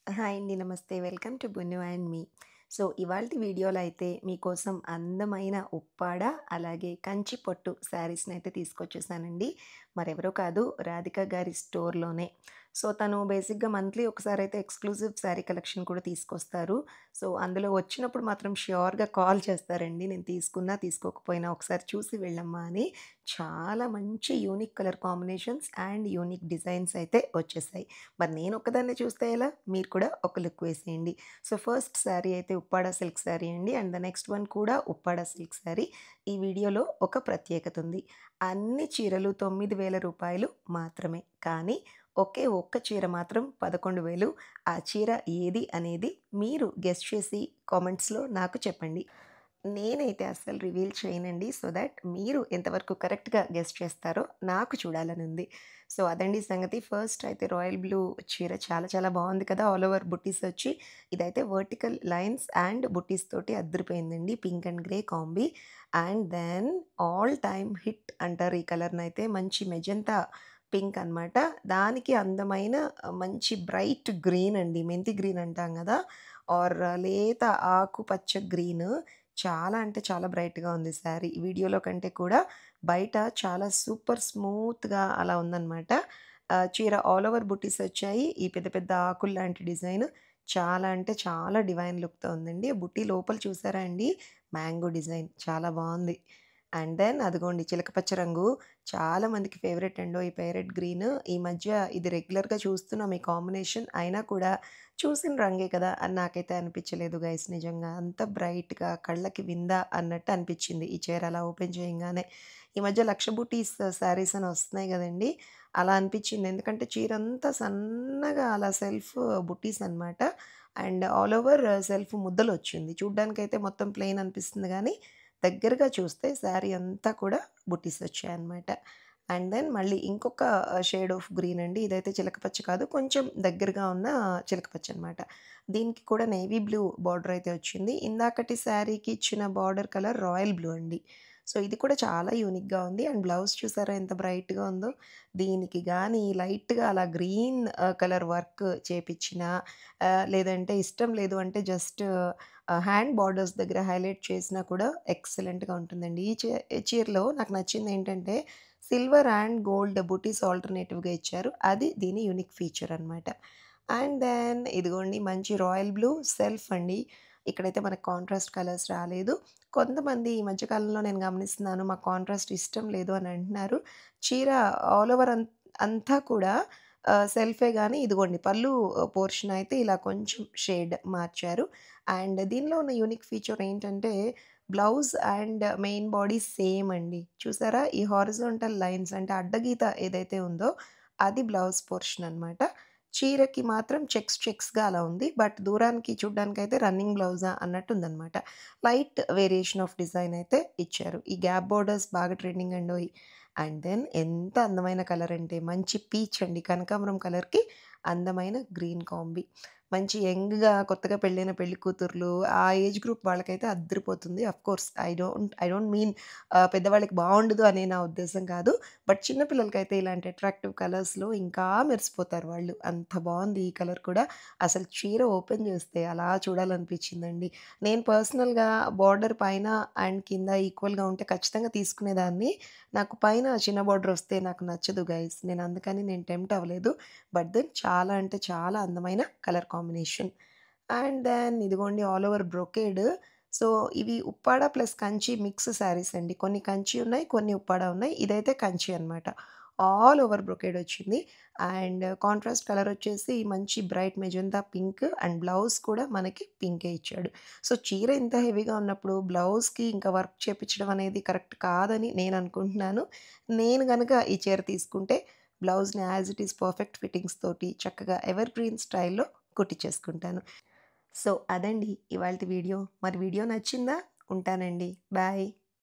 Hi అండి. నమస్తే. Welcome to Bunnu and me. So, ఇవాల్టి వీడియోలో అయితే మీకోసం అందమైన ఉప్పాడ, అలాగే కంచి పట్టు శారీస్‌నైతే తీసుకొచ్చేసానండి. మరెవరో కాదు, రాధిక గారి స్టోర్‌లోనే. సో, తను బేసిక్‌గా మంత్లీ ఒకసారైతే ఎక్స్‌క్లూజివ్ శారీ కలెక్షన్ కూడా తీసుకొస్తారు. సో, అందులో వచ్చినప్పుడు మాత్రం ష్యూర్‌గా కాల్ చేస్తారండి. నేను తీసుకున్నా, తీసుకోకపోయినా ఒకసారి చూసి వెళ్ళమ్మా అని. చాలా మంచి unique colour combinations and unique designs అయితే వచ్చేసాయి. మరి నేనొక్కదాన్నే చూస్తే ఎలా? మీరు కూడా ఒక లుక్ వేసేయండి. సో, ఫస్ట్ శారీ అయితే ఉప్పాడ సిల్క్ శారీ అండి. అండ్ ద నెక్స్ట్ వన్ కూడా ఉప్పాడ సిల్క్ శారీ. ఈ వీడియోలో ఒక ప్రత్యేకత ఉంది. అన్ని చీరలు రూ. 9,000 మాత్రమే. కానీ ఒకే ఒక్క చీర మాత్రం 11,000. ఆ చీర ఏది అనేది మీరు గెస్ చేసి కామెంట్స్‌లో నాకు చెప్పండి. నేనైతే అస్సలు రివీల్ చేయనండి. సో థాట్ మీరు ఎంతవరకు కరెక్ట్‌గా గెస్ చేస్తారో నాకు చూడాలనుంది. సో, అదండి సంగతి. ఫస్ట్ అయితే రాయల్ బ్లూ చీర చాలా చాలా బావుంది కదా! ఆల్ ఓవర్ బుట్టీస్ వచ్చి ఇదైతే వర్టికల్ లైన్స్ అండ్ బుట్టీస్ తోటి అద్దిరిపోయిందండి. Pink and grey combi. And then all time hit అంటారు ఈ కలర్‌నైతే. మంచి మెజంతా పింక్ అనమాట. దానికి అందమైన మంచి బ్రైట్ గ్రీన్ అండి. మెంతి గ్రీన్ అంటాం గదా! ఆర్ లేత ఆకుపచ్చ గ్రీన్. చాలా అంటే చాలా బ్రైట్‌గా ఉంది శారీ. వీడియోలో కంటే కూడా బయట చాలా సూపర్ స్మూత్‌గా అలా ఉందనమాట. చీర ఆల్ ఓవర్ బుట్టీస్ వచ్చాయి. ఈ పెద్ద పెద్ద ఆకుల్లాంటి డిజైన్ చాలా అంటే చాలా డివైన్ లుక్‌తో ఉందండి. బుట్టీ లోపల చూసారా అండి? మ్యాంగో డిజైన్ చాలా బావుంది. అండ్ దెన్ అదిగోండి చిలక పచ్చ రంగు చాలా మందికి ఫేవరెట్ అండో ఈ ప్యారెట్ గ్రీన్. ఈ మధ్య ఇది రెగ్యులర్‌గా చూస్తున్నాం ఈ కాంబినేషన్. అయినా కూడా చూసిన రంగే కదా! అని నాకైతే అనిపించలేదు గైస్ నిజంగా. అంత బ్రైట్‌గా కళ్ళకి విందా అన్నట్టు అనిపించింది ఈ చీర అలా ఓపెన్ చేయంగానే. ఈ మధ్య లక్ష బుటీస్ శారీస్ అని వస్తున్నాయి గదండీ! అలా అనిపించింది. ఎందుకంటే చీరంతా సన్నగా అలా సెల్ఫ్ బుటీస్ అనమాట. అండ్ ఆల్ ఓవర్ సెల్ఫ్ ముద్దలొచ్చింది. చూడ్డానికైతే మొత్తం ప్లెయిన్ అనిపిస్తుంది గానీ, దగ్గరగా చూస్తే శారీ అంతా కూడా బుటీస్ వచ్చాయన్నమాట. అండ్ దెన్ మళ్ళీ ఇంకొక షేడ్ ఆఫ్ గ్రీన్ అండి. ఇదైతే చిలక పచ్చ కాదు. కొంచెం దగ్గరగా ఉన్న చిలక పచ్చ అనమాట. దీనికి కూడా నేవీ బ్లూ బార్డర్ అయితే వచ్చింది. ఇందాకటి శారీకి ఇచ్చిన బార్డర్ కలర్ రాయల్ బ్లూ అండి. సో, ఇది కూడా చాలా యూనిక్‌గా ఉంది. అండ్ బ్లౌజ్ చూసారా ఎంత బ్రైట్‌గా ఉందో. దీనికి గాని లైట్‌గా అలా గ్రీన్ కలర్ వర్క్ చేపిచ్చినా లేదంటే ఇష్టం లేదు అంటే జస్ట్ హ్యాండ్ బార్డర్స్ దగ్గర హైలైట్ చేసినా కూడా ఎక్సలెంట్‌గా ఉంటుందండి. ఈ చీరలో నాకు నచ్చిందేంటంటే సిల్వర్ అండ్ గోల్డ్ బుటీస్ ఆల్టర్‌నేటివ్‌గా ఇచ్చారు. అది దీని యూనిక్ ఫీచర్ అనమాట. అండ్ దెన్ ఇదిగోండి మంచి రాయల్ బ్లూ సెల్ఫ్ అండి. ఇక్కడైతే మనకు కాంట్రాస్ట్ కలర్స్ రాలేదు. కొంతమంది ఈ మధ్య కాలంలో నేను గమనిస్తున్నాను మాకు కాంట్రాస్ట్ ఇష్టం లేదు అని అంటున్నారు. చీర ఆల్ ఓవర్ అంతా కూడా సెల్ఫే గానీ ఇదిగోండి పళ్ళు పోర్షన్ అయితే ఇలా కొంచెం షేడ్ మార్చారు. అండ్ దీనిలో ఉన్న యూనిక్ ఫీచర్ ఏంటంటే blouse and main body same అండి. చూసారా? ఈ హారిజాంటల్ లైన్స్ అంటే అడ్డగీత ఏదైతే ఉందో అది బ్లౌజ్ పోర్షన్ అనమాట. చీరకి మాత్రం చెక్స్‌గా అలా ఉంది. బట్ దూరానికి చూడ్డానికైతే రన్నింగ్ బ్లౌజా అన్నట్టుందనమాట. లైట్ వేరియేషన్ ఆఫ్ డిజైన్ అయితే ఇచ్చారు. ఈ గ్యాప్ బోర్డర్స్ బాగా ట్రెండింగ్ అండోయ్! అండ్ దెన్ ఎంత అందమైన కలర్ అంటే మంచి పీచ్ అండి. కనకాంబరం కలర్‌కి అందమైన గ్రీన్ కాంబీ. మంచి యంగ్‌గా కొత్తగా పెళ్ళైన పెళ్లి కూతుర్లు ఆ ఏజ్ గ్రూప్ వాళ్ళకైతే అద్దిరిపోతుంది. ఆఫ్‌కోర్స్ ఐ డోంట్ మీన్ పెద్దవాళ్ళకి బావుండదు అనే నా ఉద్దేశ్యం కాదు. బట్ చిన్న పిల్లలకైతే ఇలాంటి అట్రాక్టివ్ కలర్స్‌లో ఇంకా మెరిసిపోతారు వాళ్ళు. అంత బావుంది ఈ కలర్ కూడా. అసలు చీర ఓపెన్ చేస్తే అలా చూడాలనిపించిందండి. నేను పర్సనల్‌గా బార్డర్ పైన అండ్ కింద ఈక్వల్‌గా ఉంటే ఖచ్చితంగా తీసుకునేదాన్ని. నాకు పైన చిన్న బార్డర్ వస్తే నాకు నచ్చదు గైస్. నేను అందుకని నేను టెంప్ట్ అవ్వలేదు. బట్ దెన్ చాలా అంటే చాలా అందమైన కలర్ కాంబినేషన్. అండ్ దెన్ ఇదిగోండి ఆల్ ఓవర్ బ్రొకేడ్. సో, ఇవి ఉప్పాడ ప్లస్ కంచి మిక్స్ శారీస్ అండి. కొన్ని కంచి ఉన్నాయి. కొన్ని ఉప్పాడ ఉన్నాయి. ఇదైతే కంచి అనమాట. ఆల్ ఓవర్ బ్రొకేడ్ వచ్చింది. అండ్ కాంట్రాస్ట్ కలర్ వచ్చేసి మంచి bright magenta pink and blouse కూడా మనకి పింకే ఇచ్చాడు. సో, చీర ఇంత హెవీగా ఉన్నప్పుడు బ్లౌజ్‌కి ఇంకా వర్క్ చేపించడం అనేది కరెక్ట్ కాదని నేను అనుకుంటున్నాను. నేను గనక ఈ చీర తీసుకుంటే బ్లౌజ్‌ని as it is perfect fittings తోటి చక్కగా ఎవర్ గ్రీన్ స్టైల్‌లో కుట్టించేసుకుంటాను. సో, అదండి ఇవాల్టి వీడియో. మరి వీడియో నచ్చిందా? ఉంటానండి. బాయ్.